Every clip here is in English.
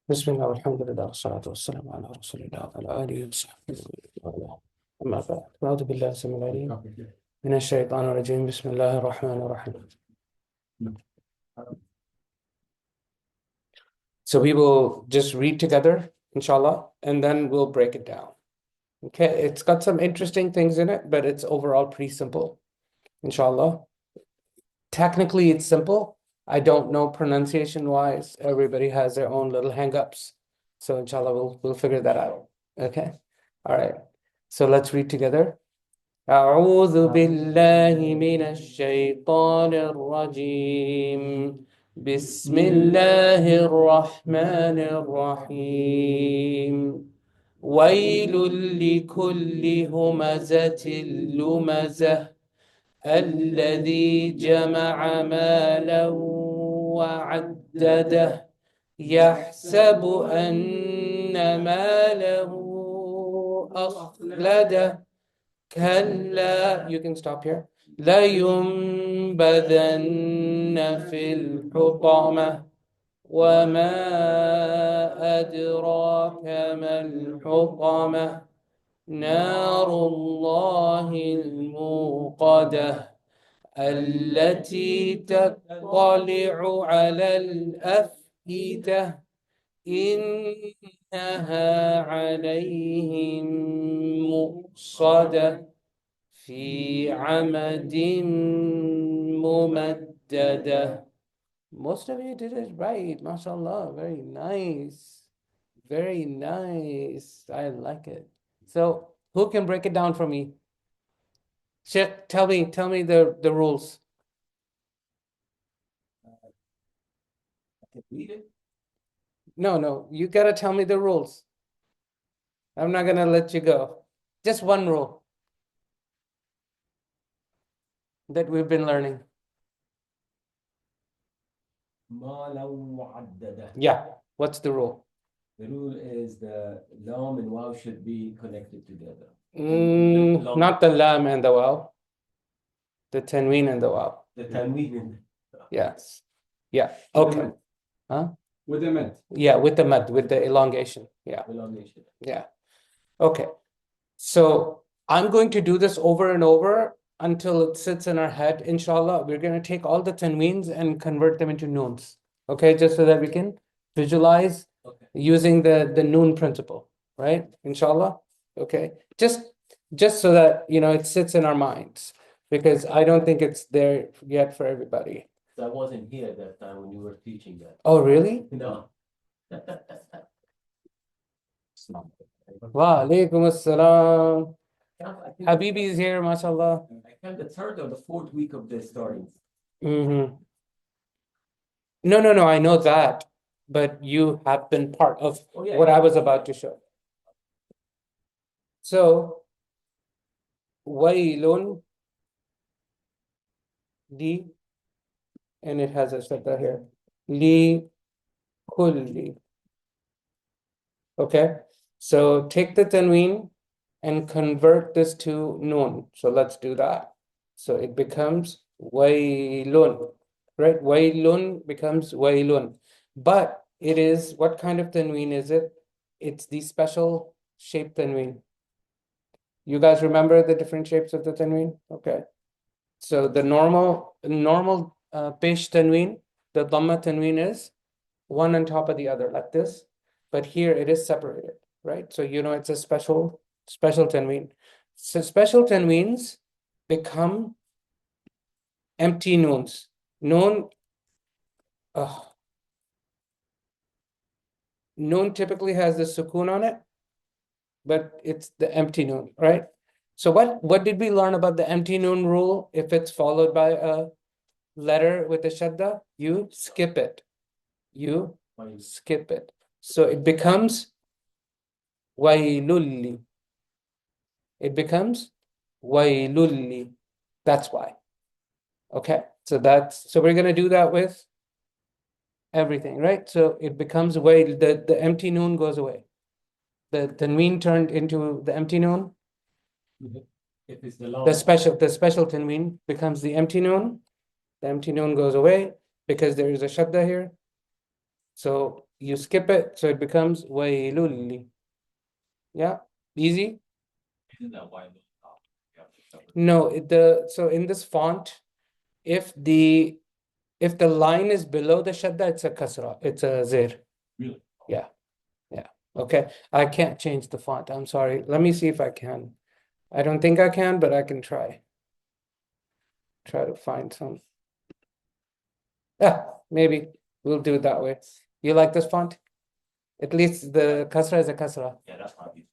بسم الله والحمد لله والصلاة والسلام على رسول الله وعلى آله وصحبه وعلى أما بعد أعوذ بالله السميع العليم من الشيطان الرجيم بسم الله الرحمن الرحيم. So we will just read together, inshallah, and then we'll break it down. Okay, it's got some interesting things in it, but it's overall pretty simple, inshallah. Technically, it's simple. I don't know pronunciation wise. Everybody has their own little hang-ups. So inshallah, we'll figure that out. Okay. All right. So let's read together. أعوذ بالله من الشيطان الرجيم بسم الله الرحمن الرحيم ويل لكل همزة لمزة الذي جمع مالا وعدده يحسب أن ماله أخلده كلا you can stop here لينبذن في الحطمة وما أدراك ما الحطمة نار الله الموقدة التي تطلع على الأفئدة إنها عليهم مؤصدة في عمد ممددة. Most of you did it right, mashallah. Very nice. Very nice. I like it. So who can break it down for me? Sheikh, tell me the rules. I can read it. No, you gotta tell me the rules. I'm not gonna let you go. Just one rule that we've been learning. مالا معددة. Yeah, what's the rule? The rule is the lam and waw should be connected together. Not the lam and the waw. The tanween and the waw. The tanween. Yes. Yeah. Okay. Huh? With the mad. Yeah, with the mad, with the elongation. Yeah. Elongation. Yeah. Okay. So I'm going to do this over and over until it sits in our head, inshallah. We're going to take all the tanweens and convert them into noons. Okay, just so that we can visualize using the noon principle, right? Inshallah. Okay. Just so that it sits in our minds, because I don't think it's there yet for everybody. I wasn't here at that time when you were teaching that. Oh, really? No. Wa alaikum assalam. Habibi is here, mashallah. I think the third or the fourth week of the starting. No, I know that, but you have been part of what I was about to show. So, wailun li, and it has a shadda here, li kulli. Okay, so take the tanween and convert this to noon. So let's do that. So it becomes wailun, right? Wailun becomes wailun. But it is, what kind of tanween is it? It's the special shape tanween. You guys remember the different shapes of the tanween? Okay. So the normal pesh tanween, the dhamma tanween is one on top of the other like this. But here it is separated, right? So it's a special tanween. So special tanweens become empty noons. Noon typically has the sukoon on it, but it's the empty noon, right? So what did we learn about the empty noon rule? If it's followed by a letter with a shadda, you skip it. You skip it. So it becomes wailulli. It becomes wailulli. That's why. Okay. So we're gonna do that with everything, right? So it becomes wail. The empty noon goes away. The tanween turned into the empty noon. If it's The special tanween becomes the empty noon. The empty noon goes away because there is a shadda here. So you skip it, so it becomes waylul. Yeah, easy. Isn't that why? No, so in this font, if the line is below the shadda, it's a kasra, it's a zir. Really? Yeah, yeah. Okay, I can't change the font. I'm sorry. Let me see if I can. I don't think I can, but I can try. Try to find some. Yeah, maybe we'll do it that way. You like this font? At least the kasra is a kasra. Yeah, that's probably.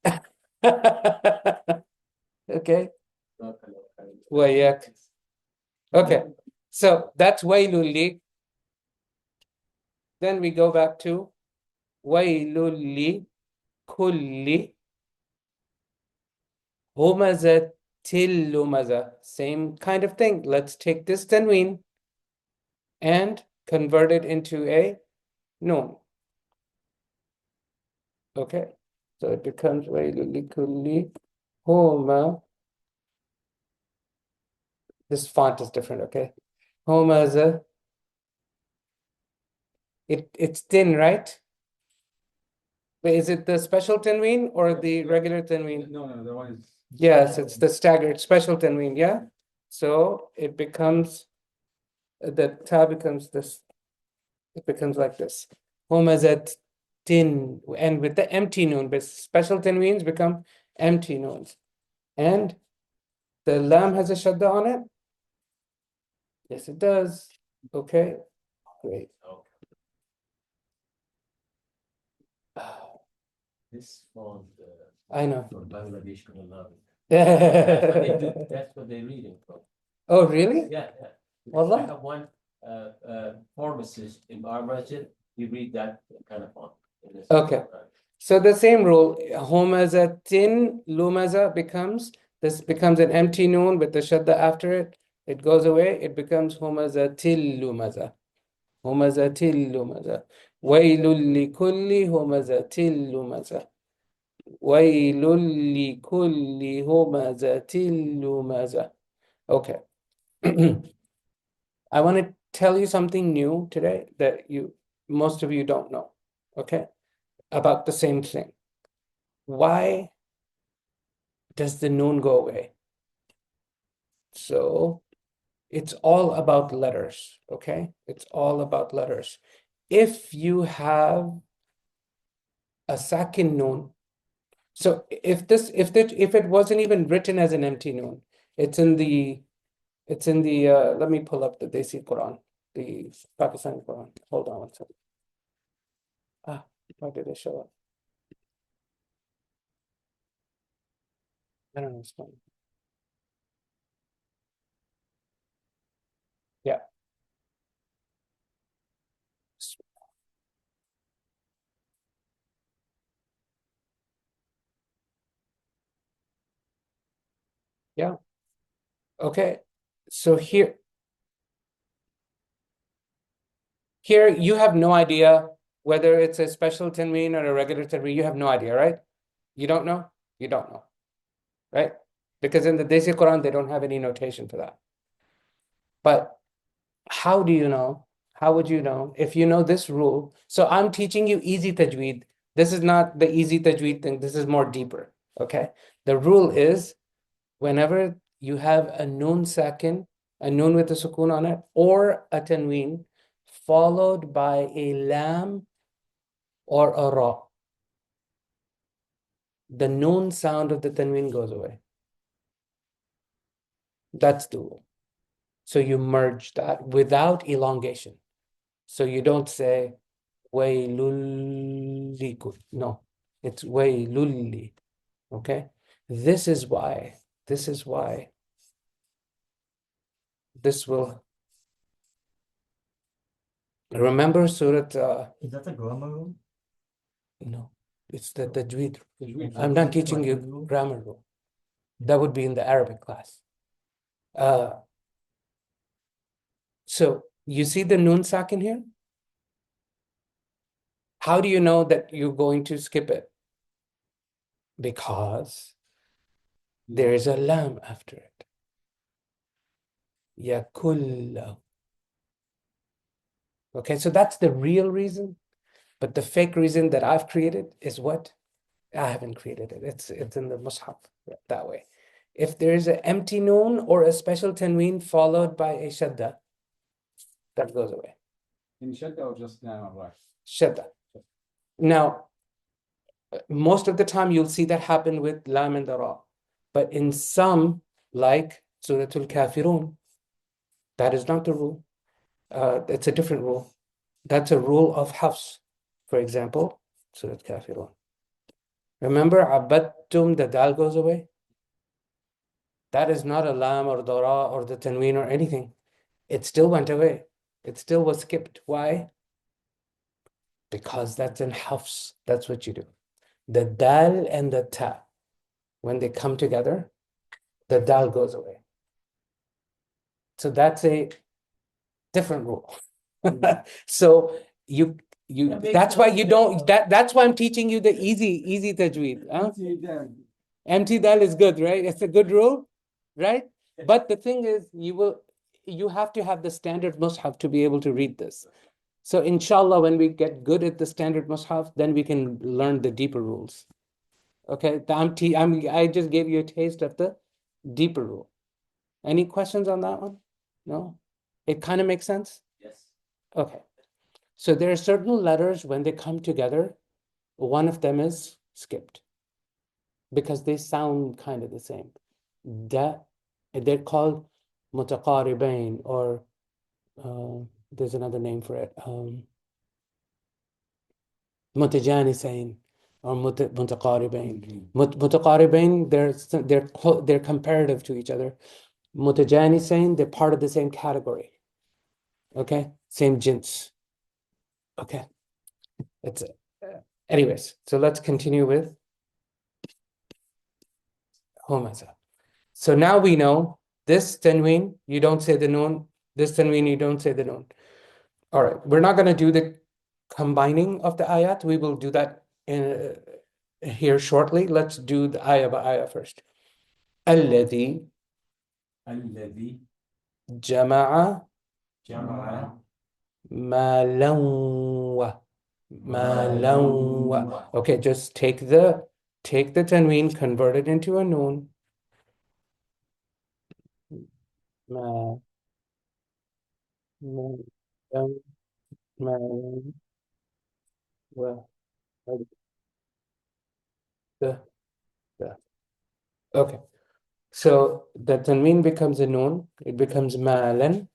Okay. وإياك. Okay. So that's waylul li. Then we go back to waylul li kulli humazatil lumaza. Same kind of thing. Let's take this tanween and convert it into a noon. Okay. So it becomes waylul li kulli huma. This font is different, okay? Humaza. It's thin, right? Wait, is it the special tanween or the regular tanween? No, the one is. Yes, it's the staggered special tanween, yeah? So it becomes, the ta becomes this, it becomes like this. Humazat tin, and with the empty noon, but special tanweens become empty noons. And the lam has a shadda on it? Yes, it does. Okay, great. This font, I know. from Bangladesh, gonna love it. That's what they do, that's what they're reading from. Oh, really? Yeah, yeah. Because Wallah. I have one pharmacist in our masjid, he read that kind of font. Okay. So the same rule, humazatin lumaza becomes, this becomes an empty noon with the shadda after it. It goes away, it becomes humazatil lumaza. Humazatil lumaza. Waylul likulli humazatil lumaza. Waylul likulli humazatil lumaza. Okay. I want to tell you something new today that most of you don't know. Okay? About the same thing. Why does the noon go away? So it's all about letters, okay? It's all about letters. If you have a sakin noon, so if it wasn't even written as an empty noon, it's in the let me pull up the Desi Quran, the Pakistani Quran. Hold on one second. Why did it show up? I don't understand. Yeah. Yeah. Okay. So here you have no idea whether it's a special tanween or a regular tanween. You have no idea, right? You don't know? You don't know, right? Because in the Desi Quran, they don't have any notation for that. But how do you know? How would you know if you know this rule? So I'm teaching you easy tajweed. This is not the easy tajweed thing. This is more deeper, okay? The rule is whenever you have a noon sakin, a noon with a sukoon on it, or a tanween, followed by a lam or a ra, the noon sound of the tanween goes away. That's the rule. So you merge that without elongation. So you don't say waylulli. No, it's waylulli. Okay? This is why this will remember Surat. Is that a grammar rule? No, it's the tajweed. Tajweed. I'm not teaching you grammar rule. That would be in the Arabic class. So you see the noon sakin here? How do you know that you're going to skip it? Because there is a lam after it. Yakullahu. Okay, so that's the real reason. But the fake reason that I've created is what? I haven't created it. It's in the Mus'haf that way. If there's an empty noon or a special tanween followed by a shadda, that goes away. In shadda or just now, right? Shadda. Now, most of the time you'll see that happen with lam and the ra. But in some, like Surat al-Kafirun, that is not the rule. It's a different rule. That's a rule of Hafs. For example, Surat Kafirun. Remember, Abattum, the dal goes away? That is not a lam or the ra or the tanween or anything. It still went away. It still was skipped. Why? Because that's in Hafs. That's what you do. The dal and the ta, when they come together, the dal goes away. So that's a different rule. So you that's why you don't that's why I'm teaching you the easy tajweed. Huh? Empty dal is good, right? It's a good rule, right? But the thing is, you have to have the standard mushaf to be able to read this. So inshallah, when we get good at the standard mushaf, then we can learn the deeper rules. Okay, I just gave you a taste of the deeper rule. Any questions on that one? No? It kind of makes sense? Yes. Okay. So there are certain letters, when they come together, one of them is skipped because they sound kind of the same. They're called mutaqaribain, or there's another name for it. Mutajanisain or mutaqaribain. Mutaqaribain, they're comparative to each other. Mutajanisain, they're part of the same category. Okay, same jins. Okay, that's it. Anyways, so let's continue with Humazah. So now we know this tanween, you don't say the noon. This tanween, you don't say the noon. All right, we're not going to do the combining of the ayat. We will do that here shortly. Let's do the ayah by ayah first. الذي الذي جمع جمع مالا مالا. Okay, just take the tanween, convert it into a noon. ما ما ما و the. Okay, so the tanween becomes a noon. It becomes malan,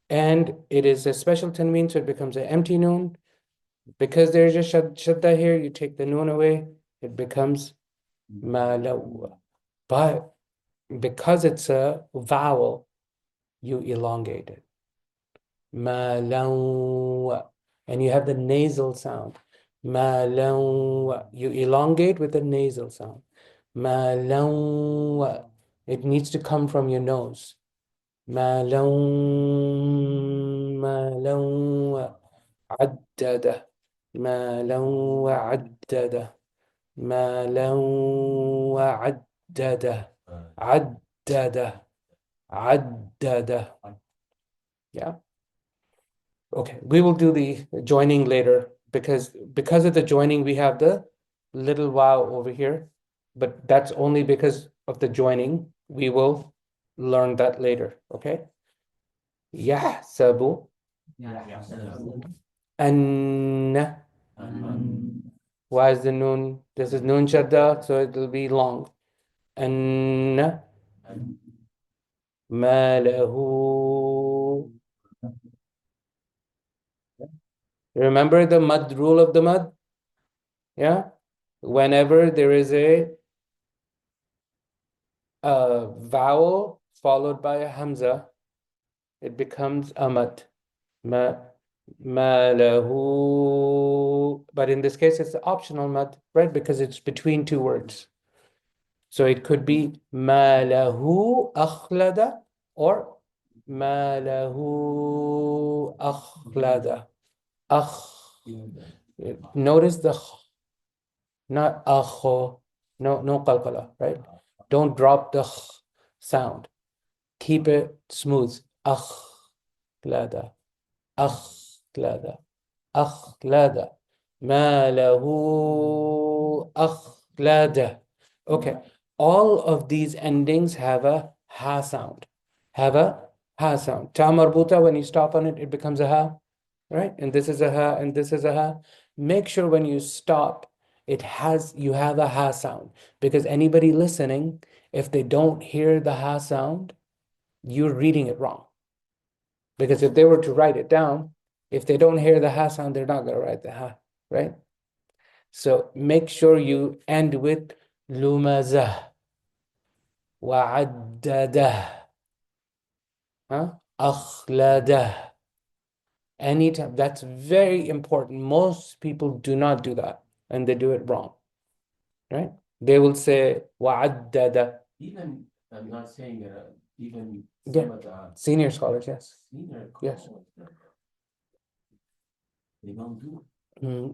and it is a special tanween, so it becomes an empty noon. Because there's a shadda here, you take the noon away, it becomes malaw. But because it's a vowel, you elongate it. Malaw. And you have the nasal sound. Malaw. You elongate with the nasal sound. Malaw. It needs to come from your nose. Malaw. Malaw. عدده مالا وعدده مالا وعدده عدده عدده. Yeah. Okay, we will do the joining later because of the joining we have the little wow over here, but that's only because of the joining. We will learn that later. Okay. يحسب أن. Why is the noon? This is noon shadda, so it will be long. أن ما له. Remember the mad rule of the mad? Yeah? Whenever there is a vowel followed by a hamza, it becomes a mad. Ma له. But in this case, it's the optional mad, right? Because it's between two words. So it could be ما له أخلد or ما له أخلد. Notice the not akho, no qalqala, right? Don't drop the sound. Keep it smooth. Akhlada, akhlada, akhlada. ما له أخلد. Okay, all of these endings have a ha sound. Have a ha sound. Ta marbuta, when you stop on it, it becomes a ha, right? And this is a ha, and this is a ha. Make sure when you stop, you have a ha sound, because anybody listening, if they don't hear the ha sound, you're reading it wrong. Because if they were to write it down, if they don't hear the ha sound, they're not going to write the ha, right? So make sure you end with lumazah, wa'addadah, akhladah. Anytime, that's very important. Most people do not do that, and they do it wrong, right? They will say wa'addada. Even, I'm not saying, even Yeah. some of the Senior scholars, yes. senior Yes. scholars, they don't do it.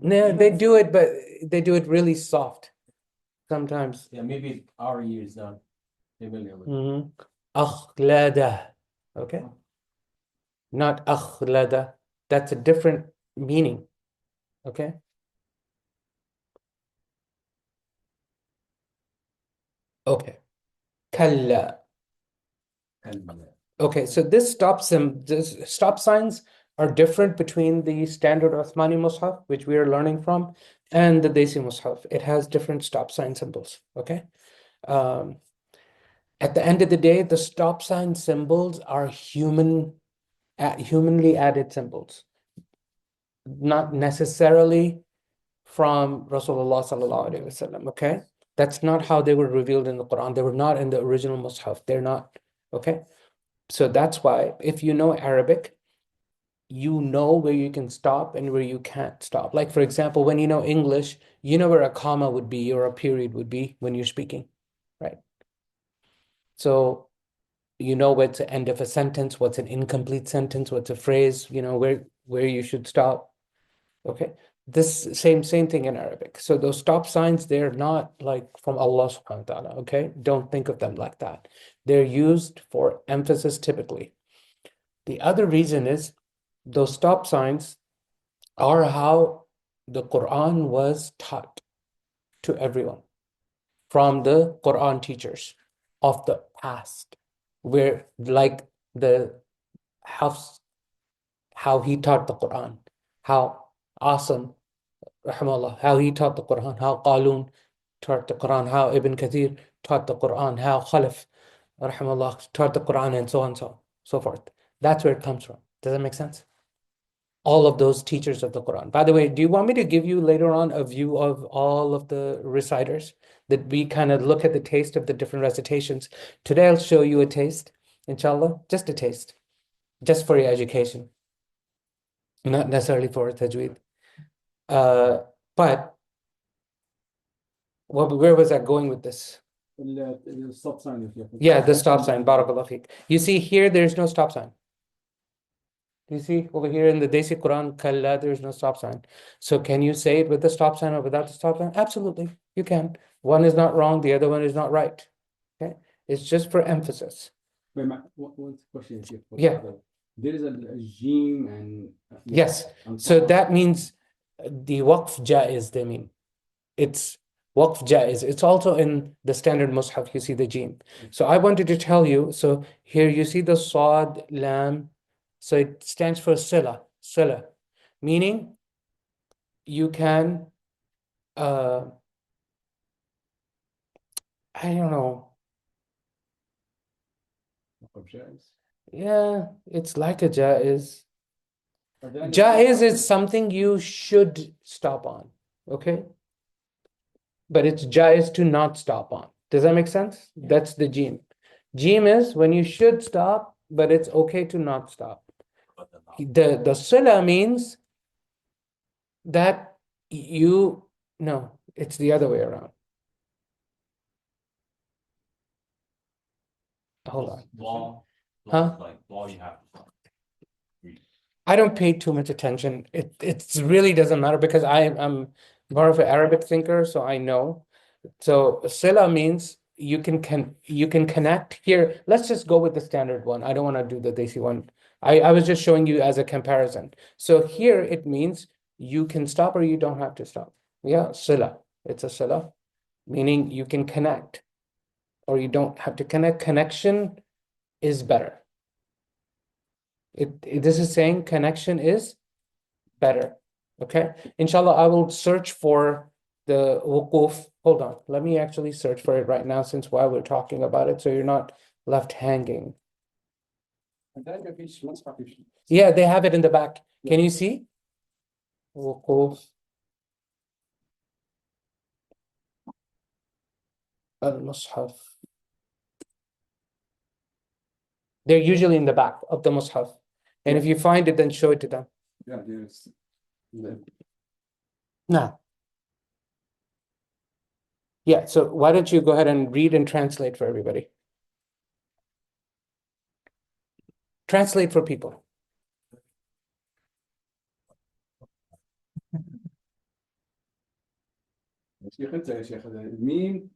No, they do it, but they do it really soft sometimes. Yeah, maybe our ear is not familiar with it. Akhlada. Okay? Not akhlada. That's a different meaning. Okay? Okay. Kalla. Kalma. Okay, so this stop signs are different between the standard Uthmani Mus'haf, which we are learning from, and the Desi Mus'haf. It has different stop sign symbols. Okay? At the end of the day, the stop sign symbols are humanly added symbols, not necessarily from Rasulullah sallallahu alaihi wasallam. Okay, that's not how they were revealed in the Quran. They were not in the original Mus'haf. They're not. Okay, so that's why if you know Arabic, you know where you can stop and where you can't stop. Like, for example, when you know English, you know where a comma would be or a period would be when you're speaking, right? So you know what's the end of a sentence, what's an incomplete sentence, what's a phrase, you know where you should stop. Okay. This same thing in Arabic. So those stop signs, they're not like from Allah subhanahu wa ta'ala. Okay. Don't think of them like that. They're used for emphasis typically. The other reason is those stop signs are how the Quran was taught to everyone from the Quran teachers of the past, where like the how he taught the Quran, how Asim, rahmallah, how he taught the Quran, how Qalun taught the Quran, how Ibn Kathir taught the Quran, how Khalaf, rahmallah, taught the Quran, and so on, so forth. That's where it comes from. Does that make sense? All of those teachers of the Quran. By the way, do you want me to give you later on a view of all of the reciters, that we kind of look at the taste of the different recitations? Today I'll show you a taste, inshallah, just a taste, just for your education, not necessarily for tajweed. But where was I going with this? The stop sign. If you Yeah, the stop sign, barakallah fiqh. You see here, there's no stop sign. Do you see over here in the Desi Quran, kalla, there's no stop sign. So can you say it with the stop sign or without the stop sign? Absolutely, you can. One is not wrong, the other one is not right. Okay, it's just for emphasis. Wait, one question here. Yeah. There is a jim and Yes. So that means the waqf jaiz, they mean. It's waqf jaiz. It's also in the standard mushaf, you see the jim. So I wanted to tell you, so here you see the sad, lam. So it stands for sila, meaning you can, I don't know. Yeah, it's like a jaiz. Jaiz is something you should stop on, okay? But it's jaiz to not stop on. Does that make sense? That's the jim. Jim is when you should stop, but it's okay to not stop. The sila means that no, it's the other way around. Hold on. Law, Huh? like law, you have to read. I don't pay too much attention. It really doesn't matter because I'm more of an Arabic thinker, so I know. So sila means you can connect here. Let's just go with the standard one. I don't want to do the Desi one. I was just showing you as a comparison. So here it means you can stop or you don't have to stop. Yeah, sila. It's a sila, meaning you can connect or you don't have to connect. Connection is better. This is saying connection is better. Okay. Inshallah, I will search for the wuquf. Hold on. Let me actually search for it right now since while we're talking about it, so you're not left hanging. Yeah, they have it in the back. Can you see? Wuquf al-Mushaf. They're usually in the back of the Mus'haf. And if you find it, then show it to them. Yeah, there's No. Yeah, so why don't you go ahead and read and translate for everybody? Translate for people. يا شيخ انت يا شيخ الميم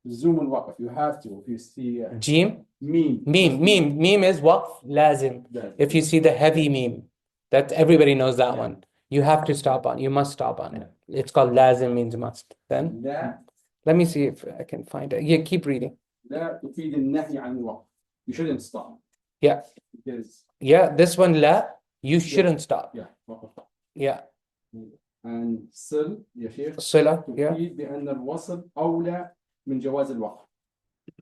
الزوم الوقف you have to if you see Jim? ميم Meme is waqf lazim. If you see the heavy meme, that everybody knows that one. You have to stop on. You must stop on it. It's called lazim, means must. Then لا let me see if I can find it. Yeah, keep reading. لا تفيد النهي عن الوقف you shouldn't stop Yeah. because Yeah, this one la, you shouldn't stop. yeah وقف Yeah. and صل يا شيخ Sila, yeah. تفيد بأن الوصل أولى من جواز الوقف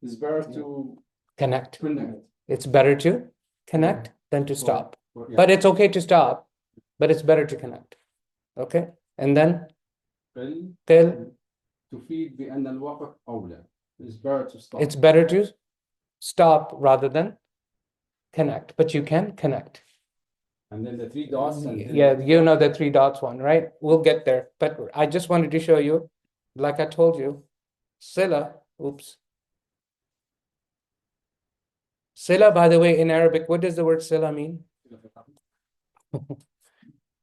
it's better to Connect. connect It's better to connect than to stop. or, yeah. But it's okay to stop, but it's better to connect. Okay? And then قل till تفيد بأن الوقف أولى it's better to stop it's better to stop rather than connect. But you can connect. and then the three dots and then Yeah, you know the three dots one, right? We'll get there. But I just wanted to show you, like I told you, sila, oops. Sila, by the way, in Arabic, what does the word sila mean?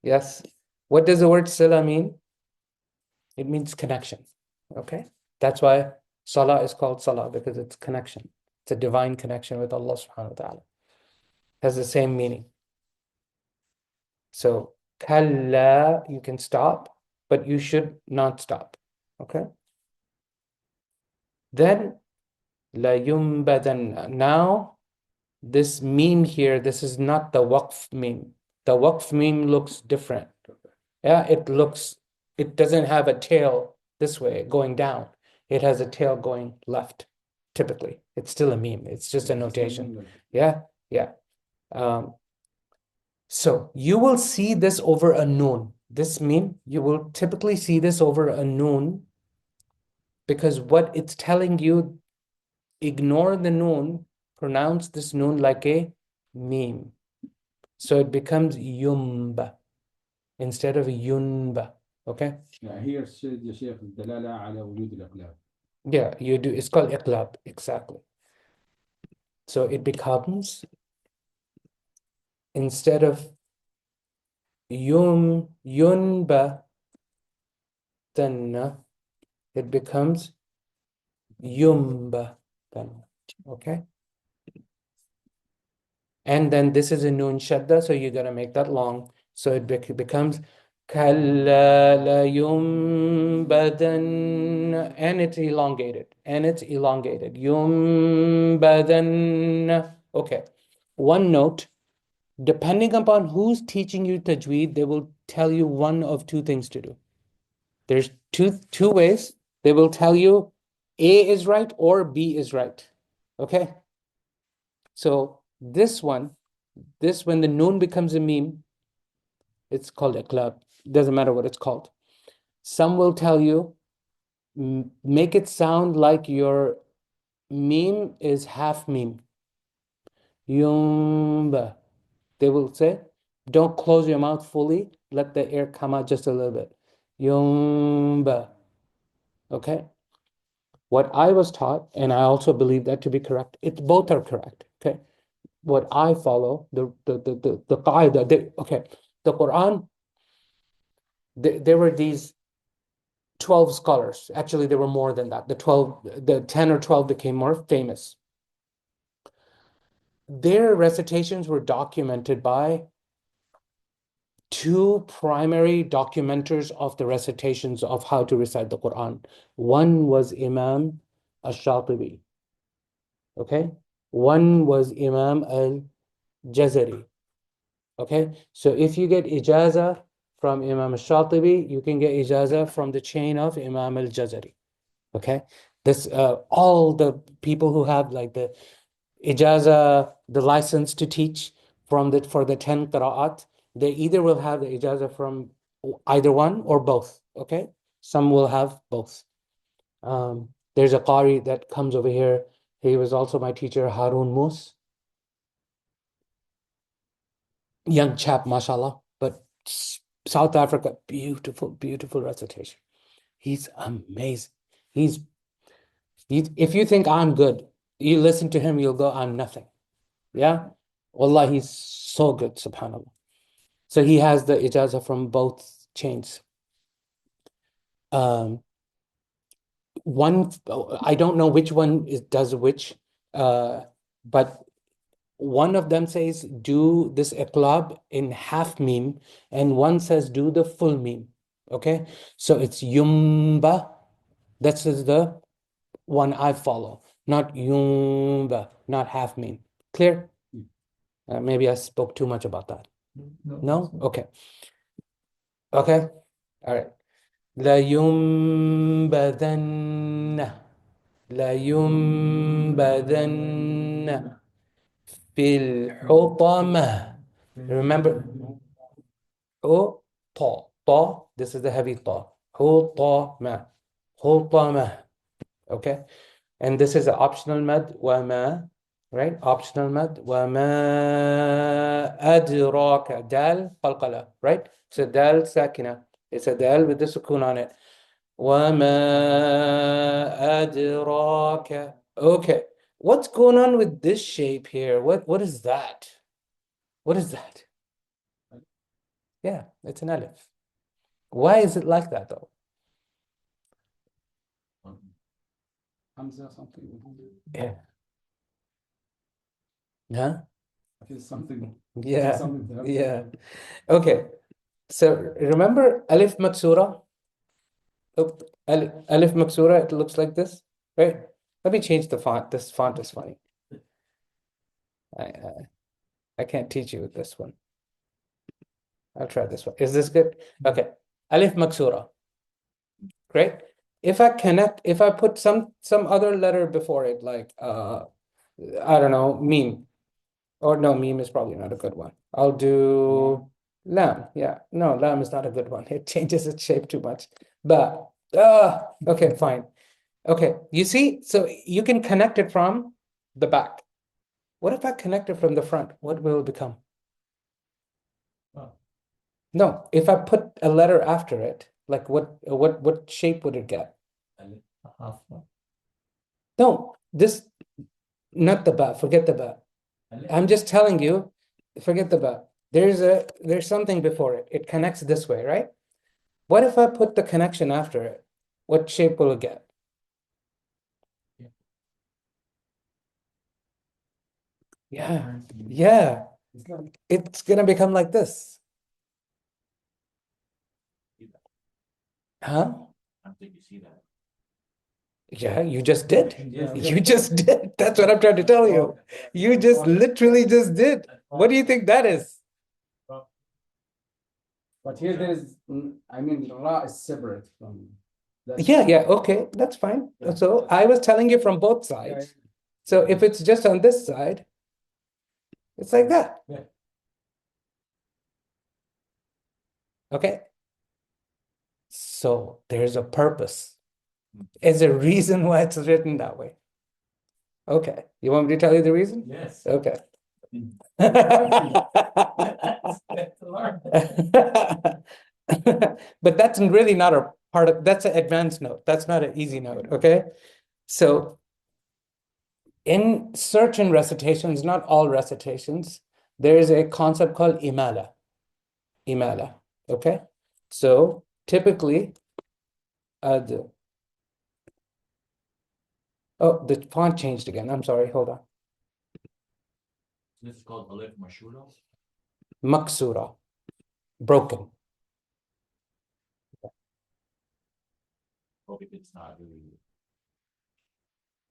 Yes. What does the word sila mean? It means connection. Okay. That's why salah is called salah, because it's connection. It's a divine connection with Allah subhanahu wa ta'ala. Has the same meaning. So kalla, you can stop, but you should not stop. Okay. Then la yumbadan. Now this meme here, this is not the waqf meme. The waqf meme looks different. Yeah, it doesn't have a tail this way going down. It has a tail going left, typically. It's still a meme. It's just a notation. Yeah, yeah. So you will see this over a noon. This meme, you will typically see this over a noon because what it's telling you, ignore the noon, pronounce this noon like a meme. So it becomes yumba instead of yunba. Okay? yeah here should يا شيخ الدلالة على وجود الأقلام Yeah, you do. It's called iqlab. Exactly. So it becomes, instead of yunba tanna, it becomes yumba tanna. Okay? And then this is a noon shadda, so you're gonna make that long. So it becomes kalla la yumbadan, and it's elongated. Yumbadan. Okay. One note, depending upon who's teaching you tajweed, they will tell you one of two things to do. There's two ways. They will tell you A is right or B is right. Okay? So this one, when the noon becomes a meme, it's called iqlab. Doesn't matter what it's called. Some will tell you, make it sound like your meme is half meme. Yumba. They will say, don't close your mouth fully. Let the air come out just a little bit. Yumba. Okay? What I was taught, and I also believe that to be correct, both are correct. Okay? What I follow, the qaida, okay, the Quran, there were these 12 scholars. Actually, there were more than that. The 10 or 12 became more famous. Their recitations were documented by two primary documenters of the recitations of how to recite the Quran. One was Imam al-Shatibi, okay? One was Imam al-Jazari, okay? So if you get ijazah from Imam al-Shatibi, you can get ijazah from the chain of Imam al-Jazari, okay? This all the people who have like the ijazah, the license to teach from the for the 10 qira'at, they either will have the ijazah from either one or both, okay? Some will have both. There's a qari that comes over here. He was also my teacher, Harun Mus. Young chap, mashallah, but South Africa, beautiful, beautiful recitation. He's amazing. If you think I'm good, you listen to him, you'll go, I'm nothing. Yeah? Wallah, he's so good, subhanAllah. So he has the ijazah from both chains. One, I don't know which one does which, but one of them says do this iqlab in half meme, and one says do the full meme. Okay? So it's yumba. This is the one I follow, not yumba, not half meme. Clear? Maybe I spoke too much about that. No? Okay. Okay. All right. لينبذن لينبذن في الحطمة. Remember, oh, ta. This is the heavy ta. حطمة. حطمة. Okay. And this is an optional mad, وما, right? Optional mad, وما أدراك, dal qalqala, right? So dal sakina. It's a dal with the sukun on it. وما أدراك. Okay. What's going on with this shape here? What is that? What is that? Yeah, it's an alif. Why is it like that though? Hamza something. Yeah. Huh? I feel something. Yeah. Something to Hamza. Yeah. Okay. So remember Alif Maksura? Look, Alif Maksura, it looks like this, right? Let me change the font. This font is funny. I can't teach you with this one. I'll try this one. Is this good? Okay. Alif Maksura. Great. If I put some other letter before it, like I don't know, meme. Or no, meme is probably not a good one. I'll do lam. Yeah. No, lam is not a good one. It changes its shape too much. But okay, fine. Okay. You see, so you can connect it from the back. What if I connect it from the front? What will it become? No, if I put a letter after it, like what shape would it get? No, this not the ba, forget the ba. I'm just telling you, forget the ba. There's something before it. It connects this way, right? What if I put the connection after it? What shape will it get? Yeah, yeah. It's gonna become like this. Huh? I don't think you see that. Yeah, you just did. Yeah. You just did. That's what I'm trying to tell you. You just literally just did. What do you think that is? But here there is, I mean, Ra is separate from that. Yeah, okay, that's fine. Yeah. So I was telling you from both Yeah, sides. So if it's just on this side, it's like that. Yeah. Okay. So there's a purpose. There's a reason why it's written that way. Okay. You want me to tell you the reason? Yes. Okay. But that's really not a part of, that's an advanced note. That's not an easy note, okay? So in certain recitations, not all recitations, there is a concept called imala. Imala, okay? So typically, oh, the font changed again. I'm sorry, hold on. This is called Alif Mashura. Maksura. broken. Or if it's not really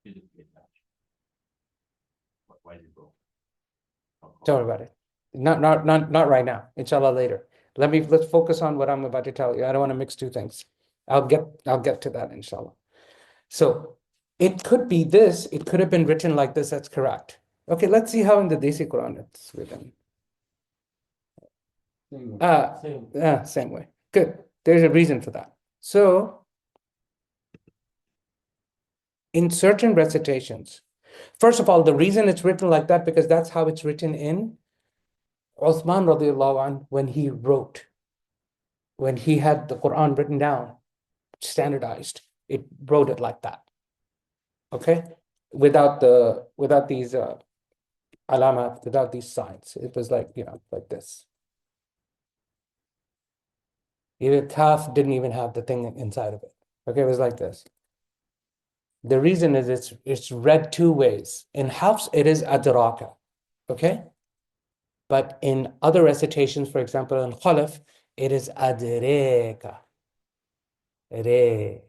physically attached. Why is it broken? Don't worry about it. Not right now. Inshallah later. Let's focus on what I'm about to tell you. I don't want to mix two things. I'll get to that, inshallah. So it could be this, it could have been written like this, that's correct. Okay, let's see how in the Desi Quran it's written. Same way. Good. There's a reason for that. So in certain recitations, first of all, the reason it's written like that, because that's how it's written in Uthman radiallahu anh when he had the Quran written down, standardized, it wrote it like that. Okay? Without these alamat, without these signs. It was like, like this. Even Kaf didn't even have the thing inside of it. Okay, it was like this. The reason is it's read two ways. In Hafs, it is adraka. Okay? But in other recitations, for example, in Khalaf, it is adreka. Re.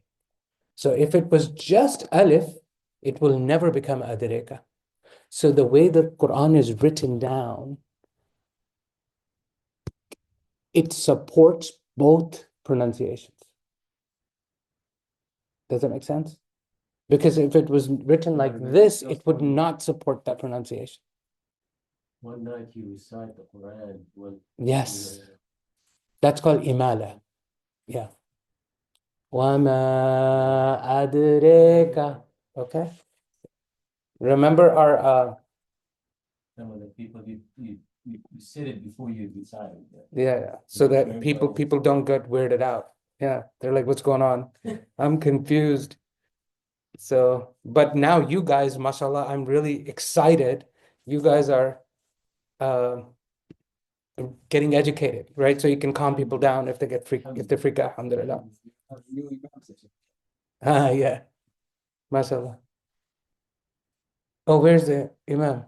So if it was just alif, it will never become adreka. So the way the Quran is written down, it supports both pronunciations. Does that make sense? Because if it was written like this, it would not support that pronunciation. One night you recite the Quran. Yes. That's called imala. Yeah. وَمَا أَدْرِيكَ. Okay. Remember our Some of the people you said it before you recite it. yeah. So that people don't get weirded out. Yeah. They're like, what's going on? I'm confused. So, but now you guys, mashallah, I'm really excited. You guys are getting educated, right? So you can calm people down if they freak out, alhamdulillah. Yeah. Mashallah. Oh, where's the Imam?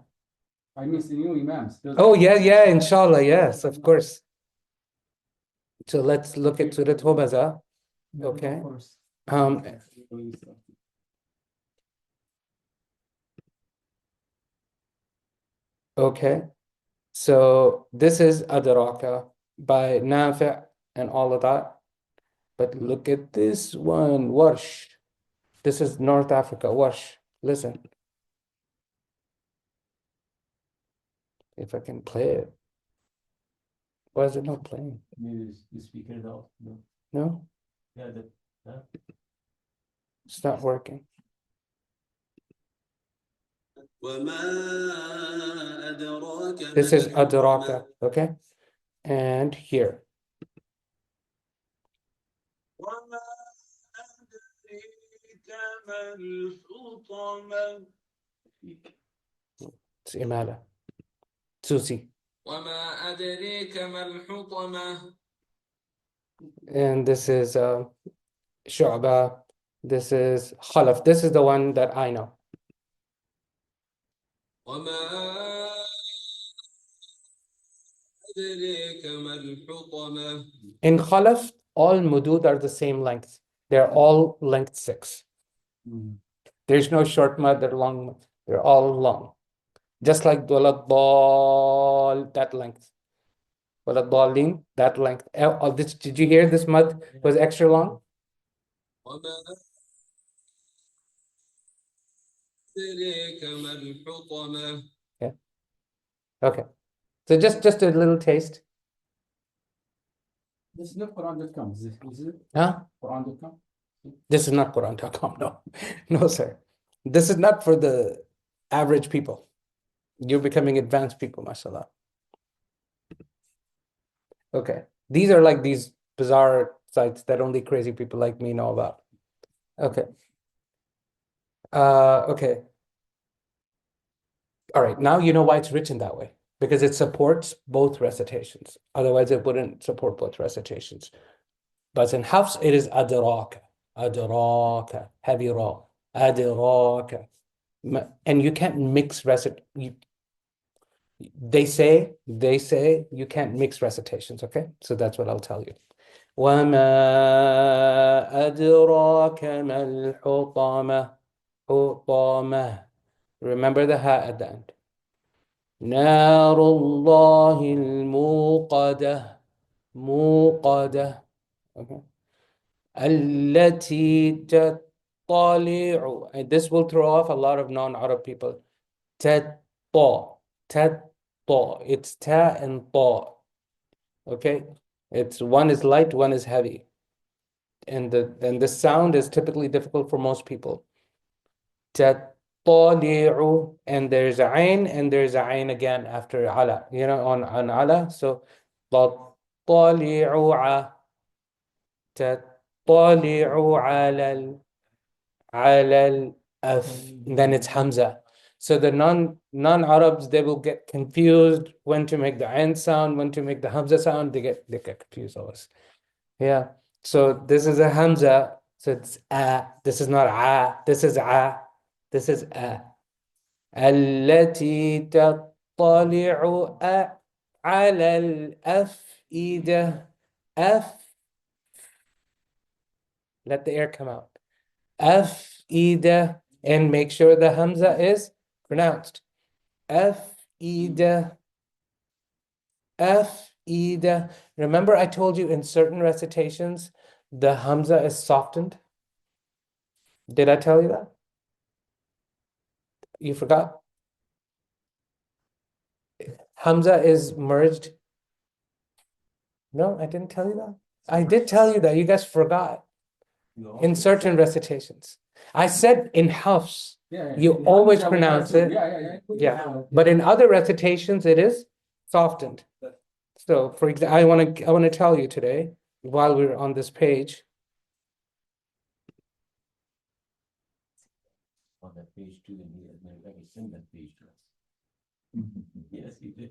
I miss the new imams. Oh, yeah, inshallah, yes, of course. So let's look at Surat al-Humazah. Okay. Okay. So this is Adraka by Nafi' and all of that. But look at this one, Warsh. This is North Africa, Warsh. Listen. If I can play it. Why is it not playing? Maybe the speaker is off. No. No, Yeah, it's not working. This is Adraka, okay? And here. It's Imala. Susi. And this is Shu'ba. This is Khalaf. This is the one that I know. In Khalaf, all mudud are the same length. They're all length 6. There's no short mud, they're long mud. They're all long. Just like Walad Dal, that length. Walad Dalin, that length. Did you hear this mud was extra long? Yeah. Okay. So just a little taste. This is not Quran.com. Is it? Huh? Quran.com? This is not Quran.com. No. No, sir. This is not for the average people. You're becoming advanced people, mashallah. Okay. These are like these bizarre sites that only crazy people like me know about. Okay. Okay. All right. Now you know why it's written that way. Because it supports both recitations. Otherwise, it wouldn't support both recitations. But in Hafs, it is adraka. Adraka. Heavy ra. Adraka. And you can't mix They say you can't mix recitations, okay? So that's what I'll tell you. وَمَا أَدْرَاكَ مَا الْحُطَمَةُ حُطَمَةُ. Remember the ha at the end. نَارُ اللَّهِ الْمُوقَدَةُ موقدة. Okay. التي تطلع. And this will throw off a lot of non-Arab people. تطا تطا. It's ta and ta. Okay. It's one is light, one is heavy. And the sound is typically difficult for most people. تطلع. And there's a ayn and there's a ayn again after ala. You know, on ala. So تطلع. تطلع على الأف. Then it's Hamza. So the non-Arabs, they will get confused when to make the ayn sound, when to make the Hamza sound. They get confused always. Yeah. So this is a Hamza. So it's a. This is not a. This is a. This is a. التي تطلع على الأفئدة. أف. Let the air come out. أفئدة. And make sure the Hamza is pronounced. أفئدة. أفئدة. Remember I told you in certain recitations, the Hamza is softened? Did I tell you that? You forgot? Hamza is merged. No, I didn't tell you that. I did tell you that. You guys forgot. In certain recitations. I said in Hafs, you always pronounce it. Yeah. But in other recitations, it is softened. So, for example, I want to tell you today, while we're on this page. On that page too, and he let me send that page to us. Yes, he did.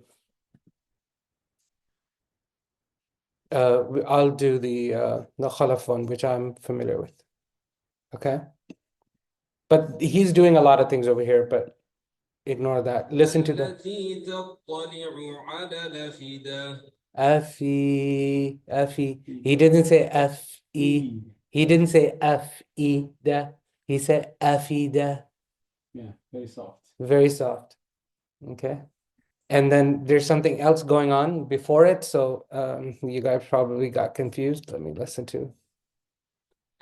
I'll do the Khalaf one, which I'm familiar with. Okay. But he's doing a lot of things over here, but ignore that. Listen to the التي تطلع على الأفئدة. Afi, Afi. He didn't say F-E. He didn't say F-E-da. He said Afida. Yeah, very soft. Very soft. Okay. And then there's something else going on before it. So you guys probably got confused. Let me listen to.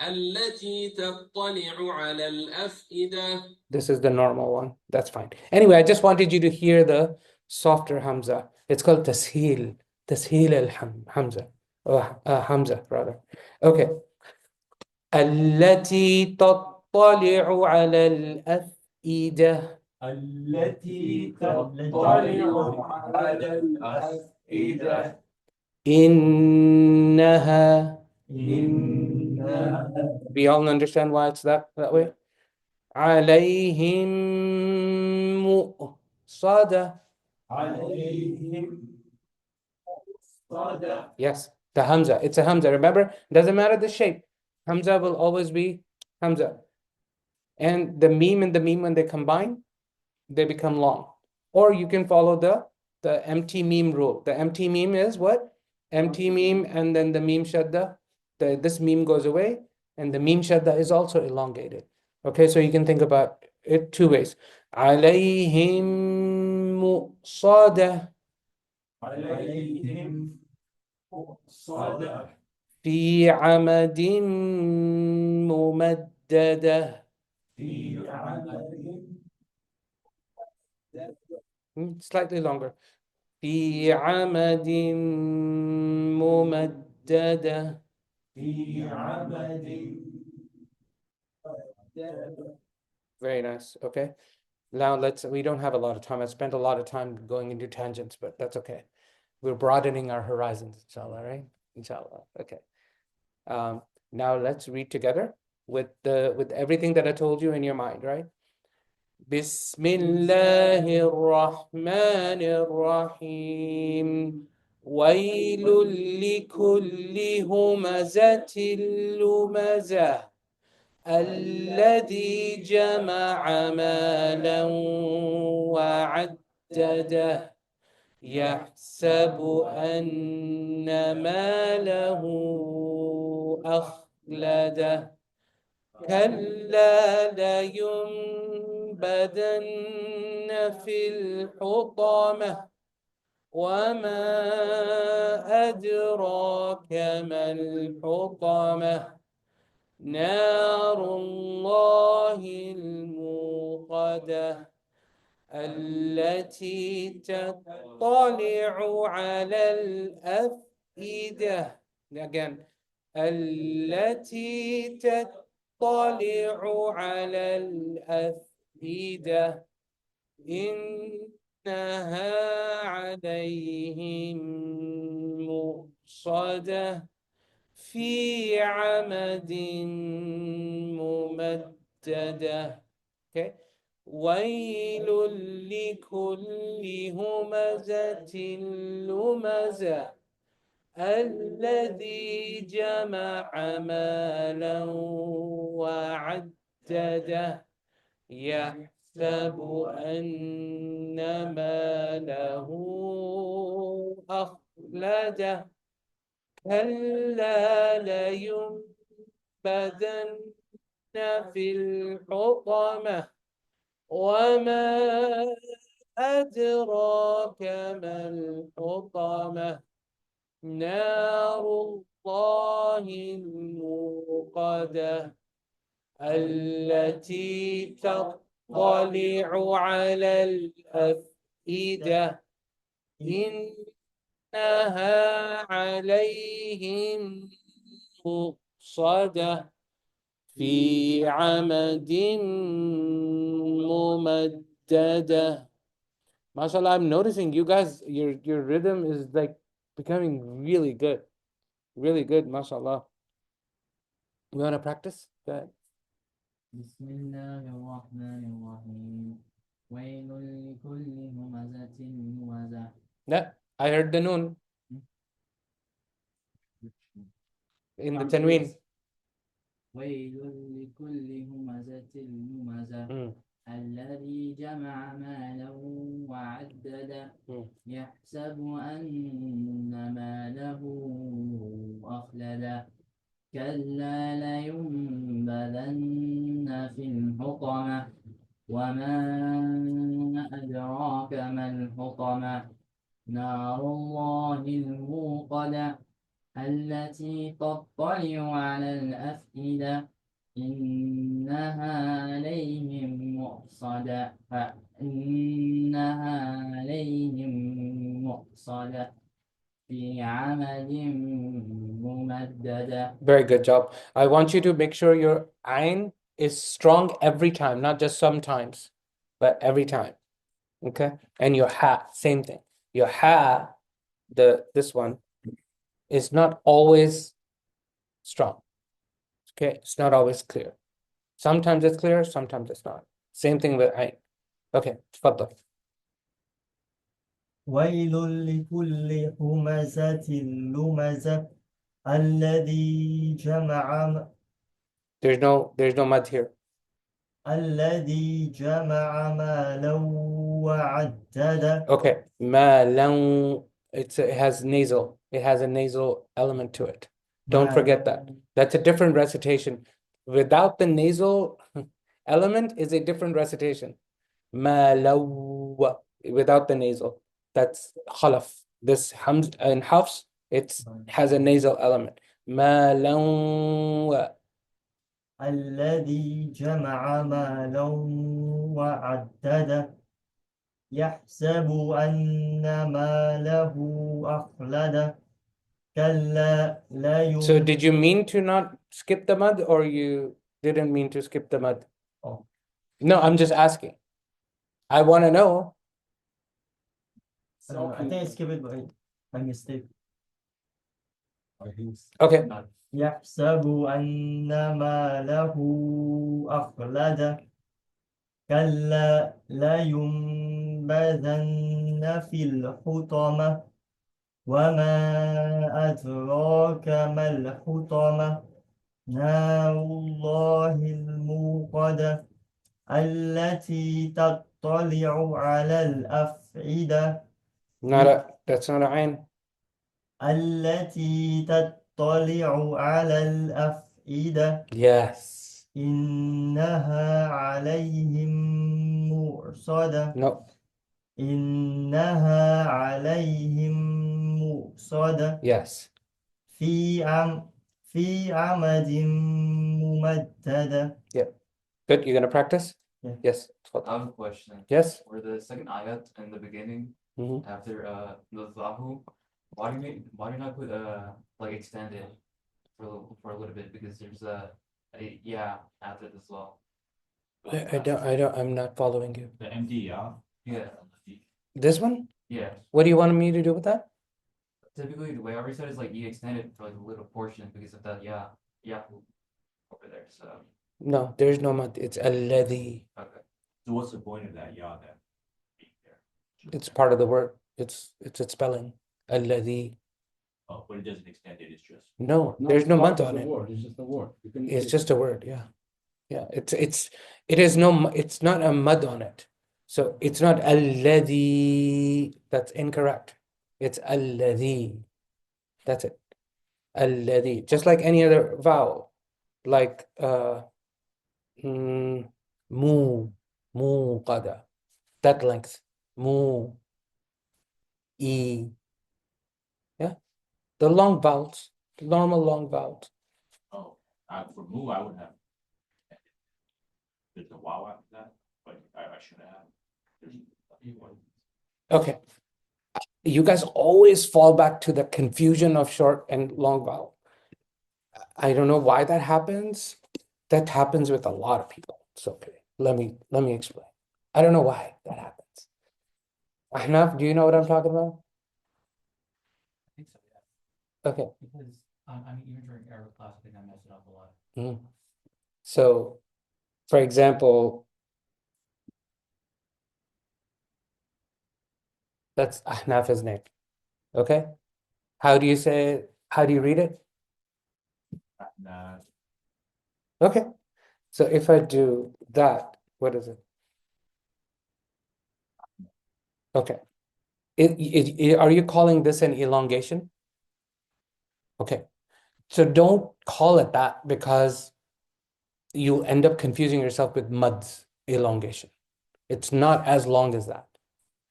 التي تطلع على الأفئدة. This is the normal one. That's fine. Anyway, I just wanted you to hear the softer Hamza. It's called Tasheel. Tasheel al-Hamza. Hamza, rather. Okay. التي تطلع على الأفئدة. التي تطلع على الأفئدة. إنها. إنها. We all understand why it's that way? عليهم مؤصدة. عليهم صدى. Yes, the Hamza. It's a Hamza. Remember, doesn't matter the shape. Hamza will always be Hamza. And the meme and the meme, when they combine, they become long. Or you can follow the empty meme rule. The empty meme is what? Empty meme, and then the meme shadda. This meme goes away, and the meme shadda is also elongated. Okay, so you can think about it two ways. عليهم مؤصدة. عليهم صدى. في عمد ممددة. في عمد. Slightly longer. في عمد ممددة. في عمد. Very nice. Okay. Now we don't have a lot of time. I spent a lot of time going into tangents, but that's okay. We're broadening our horizons, inshallah, right? Inshallah. Okay. Now let's read together with everything that I told you in your mind, right? بسم الله الرحمن الرحيم. ويل لكل همزة لمزة الذي جمع مالا وعدده يحسب أن ماله أخلده كلا لينبذن في الحطمة وما أدراك ما الحطمة نار الله الموقدة التي تطلع على الأفئدة. Again. التي تطلع على الأفئدة إنها عليهم مؤصدة في عمد ممددة. Okay. ويل لكل همزة لمزة الذي جمع مالا وعدده يحسب أن ماله أخلده كلا لينبذن في الحطمة وما أدراك ما الحطمة نار الله الموقدة التي تطلع على الأفئدة إنها عليهم مؤصدة في عمد ممددة. MashaAllah, I'm noticing you guys, your rhythm is like becoming really good. Really good, MashaAllah. You want to practice? Go ahead. بسم الله الرحمن الرحيم ويل لكل همزة لمزة. Yeah, I heard the noon in the tanween. ويل لكل همزة لمزة الذي جمع ماله وعدده يحسب أن ماله أخلده كلا لينبذن في الحطمة وما أدراك ما الحطمة نار الله الموقدة التي تطلع على الأفئدة إنها عليهم مؤصدة في عمد ممددة. Very good job. I want you to make sure your ayn is strong every time, not just sometimes, but every time. Okay? And your ha, same thing. Your ha, this one, is not always strong. Okay? It's not always clear. Sometimes it's clear, sometimes it's not. Same thing with ayn. Okay, تفضل. ويل لكل همزة لمزة الذي جمع There's no mud here. الذي جمع مالا وعدده. Okay. مالا, it has nasal. It has a nasal element to it. Don't forget that. That's a different recitation. Without the nasal element is a different recitation. مالا, without the nasal. That's khalaf. This hams in hafs, it has a nasal element. مالا. الذي جمع مالا وعدده يحسب أن ماله أخلده كلا لا So did you mean to not skip the mud or you didn't mean to skip the mud? Oh. No, I'm just asking. I want to know. I think I skipped it by mistake. Okay. يحسب أن ماله أخلده كلا لينبذن في الحطمة وما أدراك ما الحطمة نار الله الموقدة التي تطلع على الأفئدة That's not a ayn. التي تطلع على الأفئدة Yes. إنها عليهم مرصدة No. إنها عليهم مرصدة Yes. في عم في عمد ممددة. Yeah. Good. You gonna practice? Yeah. Yes. I have a question. Yes. For the second ayat in the beginning, Mhm. after the zahu, why do you not put like extend it for a little bit, because there's a yeah after it as well. I'm not following you. The MD, yeah. Yeah, This one? yeah. What do you want me to do with that? Typically, the way I always said is like you extend it for like a little portion because of that yeah over there. So No, there's no mad. It's alladhi. okay. So what's the point of that yeah then being there? It's part of the word. It's its spelling. Alladhi. Oh, but it doesn't extend it, it's just. No, No, there's it's no part mad of on the it. word. It's just a word. You can It's say- just a word. Yeah. Yeah. It's not a mud on it. So it's not alladhi. That's incorrect. It's alladhi. That's it. Alladhi. Just like any other vowel. Like mu, qada. That length. Mu, e. Yeah. The long vowels. The normal long vowels. Oh, for move, I would have. There's the wow after that, but I should have. There's one. Okay. You guys always fall back to the confusion of short and long vowel. I don't know why that happens. That happens with a lot of people. It's okay. Let me explain. I don't know why that happens. Ahnaf, do you know what I'm talking about? I think so, yeah. Okay. Because I mean, even during Arabic class, I think I messed it up a lot. So, for example, that's Ahnaf's name. Okay. How do you read it? Nah, Okay. So if I do that, what is it? Okay. Are you calling this an elongation? Okay. So don't call it that because you end up confusing yourself with mud's elongation. It's not as long as that.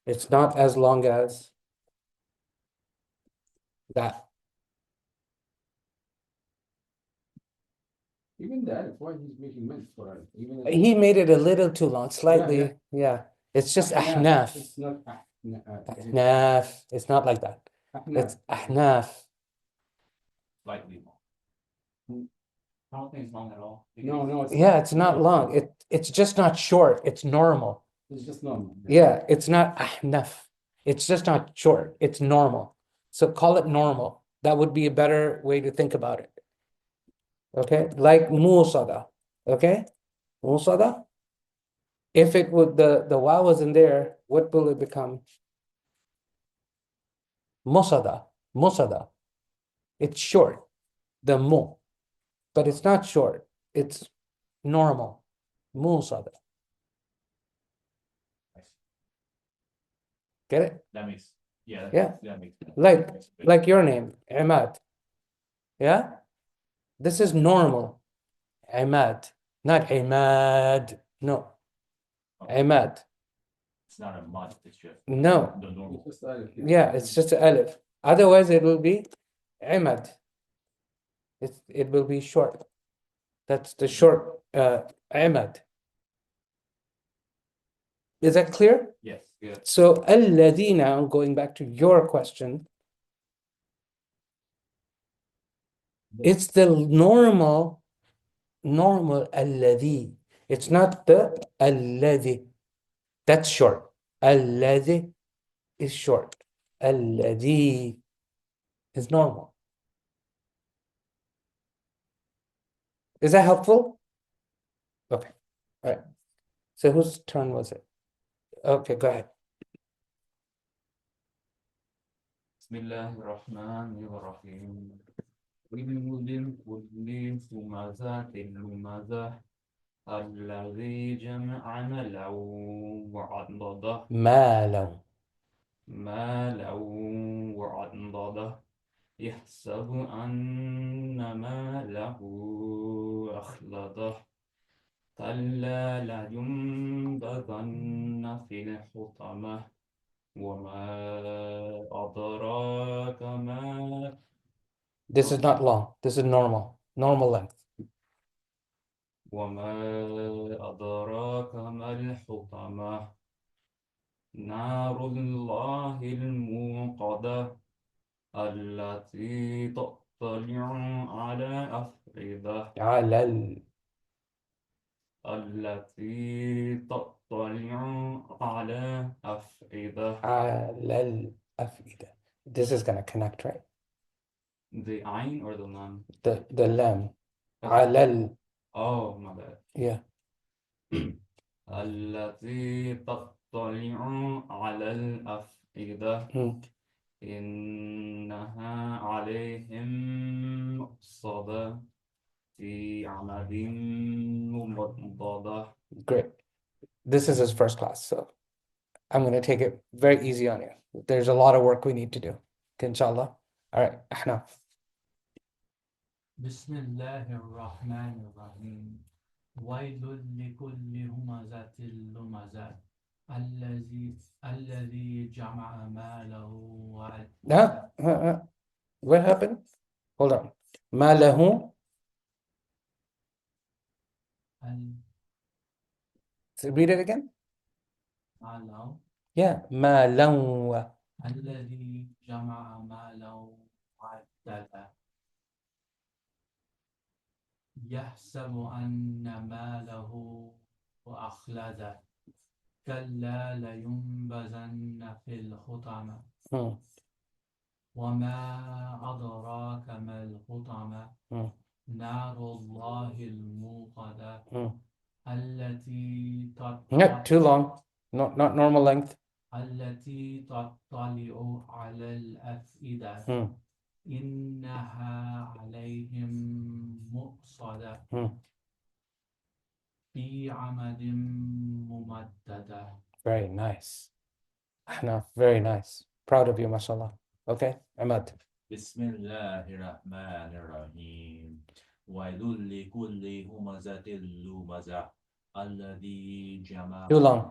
It's not as long as that. Even that, why he's making meant for it. Even He made it a little too long, slightly. yeah. Yeah. It's just Ahnaf. ahnaf. It's not Ahnaf. It's not like that. It's ahnaf. slightly more. I don't think it's long at all. No, it's Yeah, it's not long. It's just not short. It's normal. It's just normal. Yeah, it's not ahnaf. It's just not short. It's normal. So call it normal. That would be a better way to think about it. Okay, like musada. Okay, musada. If it would the waw was in there, what will it become? Musada. Musada. It's short. The mu, but it's not short. It's normal. Musada. Get it? That makes, yeah. Yeah. That makes. sense. Like That makes a bit- like your name, Ahmad. Yeah? This is normal. Ahmad, not Ahmad. No. Ahmad. It's not a must, it's just. No. The normal. It's just alif, Yeah, it's just an alif. Otherwise, it will be Ahmad. It will be short. That's the short Ahmad. Is that clear? Yes. Yeah. So alladhi, now going back to your question, it's the normal alladhi. It's not the alladhi. That's short. Alladhi is short. Alladhi is normal. Is that helpful? Okay. All right. So whose turn was it? Okay, go ahead. Bismillahirrahmanirrahim. وَلِلْ كُلِّ هُمَزَةٍ لُمَزَةٍ الَّذِي جَمَعَ مَالًا وَعَدَّدَهُ مالا. مالا وعضده يحسب أن ماله أخلده كلا لينبذن في الحطمة وما أدراك ما This is not long. This is normal length. وما أدراك ما الحطمة نار الله الموقدة التي تطلع على أفئدة التي تطلع على أفئدة على الأفئدة. This is gonna connect, right? The ayn or the lam? The lam. على Oh, my bad. yeah. التي تطلع على الأفئدة إنها عليهم مؤصدة في عمد ممددة. Great. This is his first class, so I'm going to take it very easy on you. There's a lot of work we need to do. Inshallah. All right. Ahnaf. بسم الله الرحمن الرحيم ويل لكل همزة لمزة الذي جمع ماله وعدده. What happened? Hold on. ما له. Read it again. ماله Yeah. ما له. الذي جمع ماله وعدده يحسب أن ماله أخلده كلا لينبذن في الحطمة وما أدراك ما الحطمة نار الله الموقدة التي Not too long. Not normal length. التي تطلع على الأفئدة إنها عليهم مؤصدة في عمد ممددة. Very nice. Ahnaf, very nice. Proud of you, mashallah. Okay, Ahmad. بسم الله الرحمن الرحيم ويل لكل همزة لمزة Too long.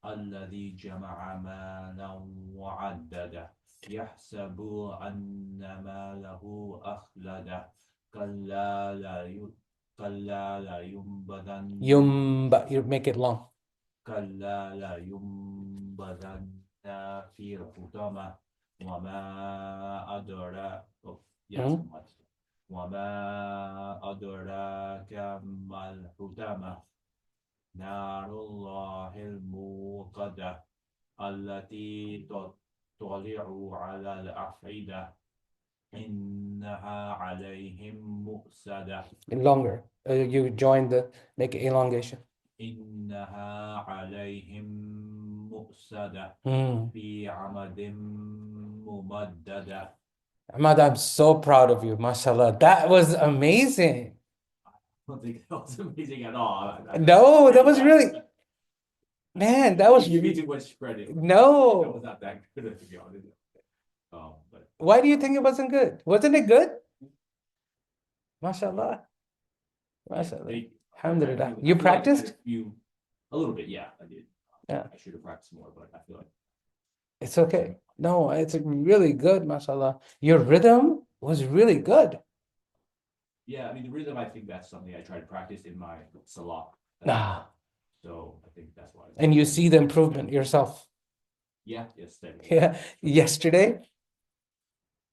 الذي جمع مالا وعدده يحسب أن ماله أخلده كلا لا ينبذن You make it long. كلا لا ينبذن في الحطمة وما أدراك وما أدراك ما الحطمة نار الله الموقدة التي تطلع على الأفئدة إنها عليهم مؤصدة. Longer. You join make elongation. إنها عليهم مؤصدة في عمد ممددة. Ahmad, I'm so proud of you, mashallah. That was amazing. I don't think that was amazing at all. No, that was really, man, that was Give me too much credit. That was no. not that good, to be honest. But Why do you think it wasn't good? Wasn't it good? Mashallah. Mashallah. Alhamdulillah. You practiced? A little bit, yeah, I did. Yeah. I should have practiced more, but I feel like It's okay. No, it's really good, mashallah. Your rhythm was really good. yeah, I mean the rhythm, I think that's something I try to practice in my salah. So I think that's why. And you see the improvement yourself. Yeah, yes, definitely. Yeah. Yesterday,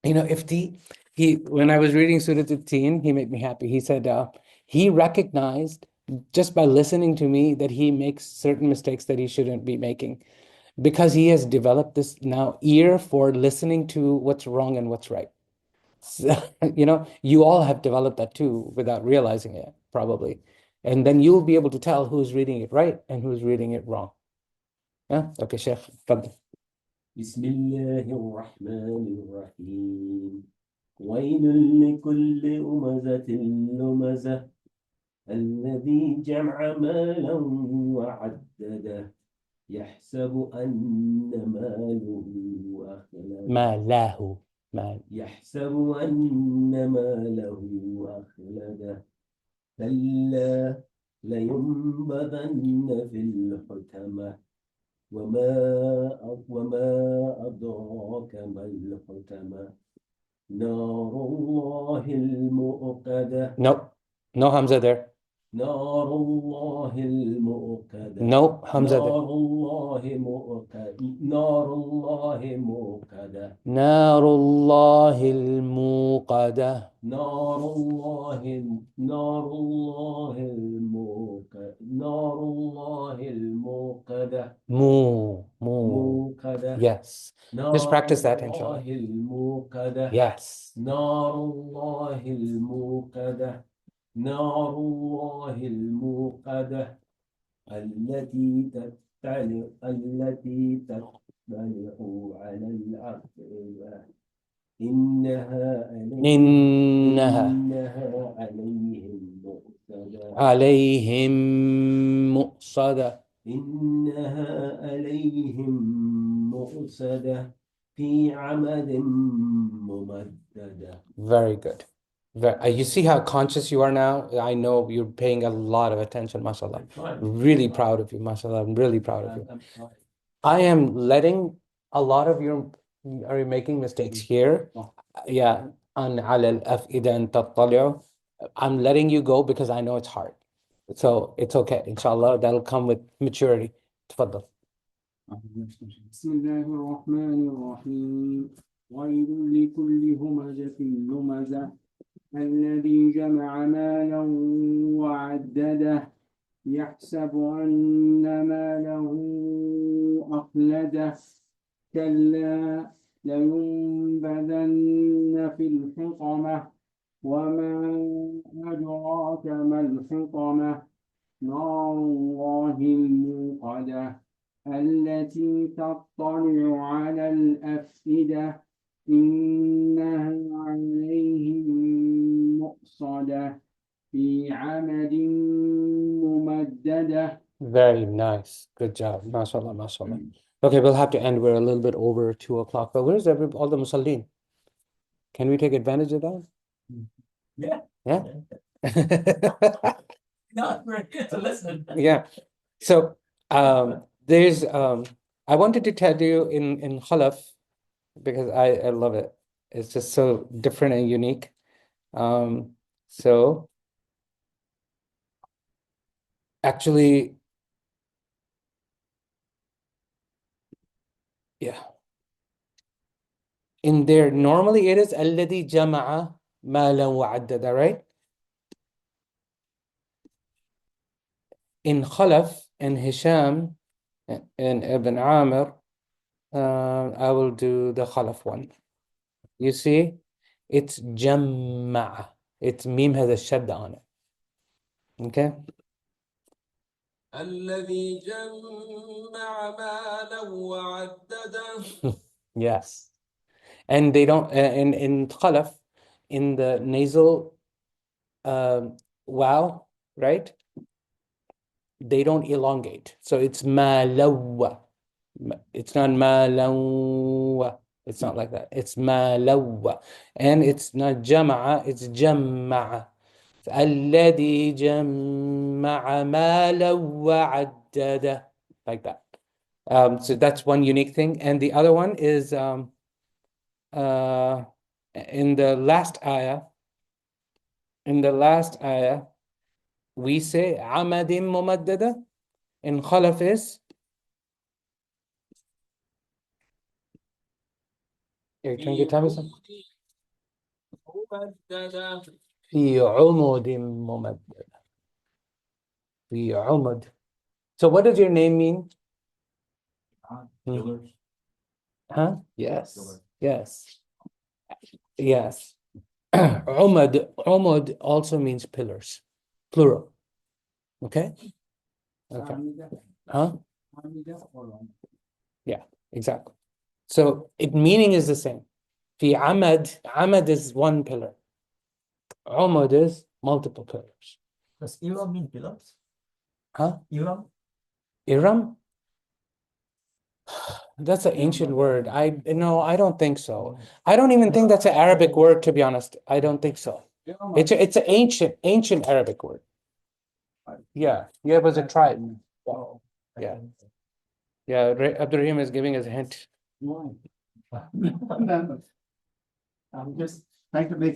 Ifti, when I was reading Surat al-Teen, he made me happy. He said he recognized just by listening to me that he makes certain mistakes that he shouldn't be making, because he has developed this now ear for listening to what's wrong and what's right. So, you all have developed that too without realizing it, probably. And then you'll be able to tell who's reading it right and who's reading it wrong. Yeah? Okay, Sheikh. Fadl. بسم الله الرحمن الرحيم ويل لكل همزة لمزة الذي جمع مالا وعدده يحسب أن ماله أخلده ما له ما يحسب أن ماله أخلده كلا لينبذن في الحطمة وما أدراك ما الحطمة نار الله الموقدة no Hamza there. نار الله الموقدة No Hamza there. نار الله موقدة نار الله موقدة نار الله الموقدة. نار الله نار الله الموقدة نار الله الموقدة Mu. موقدة Yes. Just نار practice that, الله inshallah. الموقدة Yes. نار الله الموقدة نار الله الموقدة التي تطلع على الأفئدة إنها عليهم مؤصدة عليهم مؤصدة. إنها عليهم مؤصدة في عمد ممددة. Very good. You see how conscious you are now? I know you're paying a lot of attention, mashallah. Really proud of you, mashallah. I'm really proud of you. I am letting a lot of you are making mistakes here. Yeah, on على الأفئدة أن تطلعوا. I'm letting you go because I know it's hard. So it's okay, inshallah. That'll come with maturity. تفضل. بسم الله الرحمن الرحيم ويل لكل همزة لمزة الذي جمع مالا وعدده يحسب أن ماله أخلده كلا لينبذن في الحطمة وما أدراك ما الحطمة نار الله الموقدة التي تطلع على الأفئدة إنها عليهم مؤصدة في عمد ممددة. Very nice. Good job. MashaAllah, MashaAllah. Okay, we'll have to end. We're a little bit over 2 o'clock. But where's all the Musallin? Can we take advantage of that? Yeah. Yeah? No, we're here to listen. Yeah. So there's I wanted to tell you in Khalaf because I love it. It's just so different and unique. So actually, yeah. In there, normally it is الذي جمع مالا وعددا, right? In Khalaf and Hisham and Ibn Amir, I will do the Khalaf one. You see, it's جمع. It's meme has a shadda on it. Okay? الذي جمع مالا وعدده. Yes. And they don't, in Khalaf, in the nasal wow, right? They don't elongate. So it's malawa. It's not malawa. It's not like that. It's malawa. And it's not jama'a, it's jamma'a. الذي جمع مالا وعدده. Like that. So that's one unique thing. And the other one is in the last ayah, we say عمد ممددة. In Khalaf is can you tell me something? ممددة. في عمد ممددة. في عمد. So what does your name mean? Pillars. Huh? Yes. Pillar. Yes. Yes. Umad also means pillars. Plural. Okay? Okay. Huh? Yeah, exactly. So meaning is the same. Fi amad is one pillar. Umad is multiple pillars. Does Iram mean pillars? Huh? Iram? Iram? That's an ancient word. No, I don't think so. I don't even think that's an Arabic word, to be honest. I don't think so. It's an ancient Arabic word. Yeah, it was a tribe. Yeah. Yeah, Abdurrahim is giving us a hint. I'm just trying to make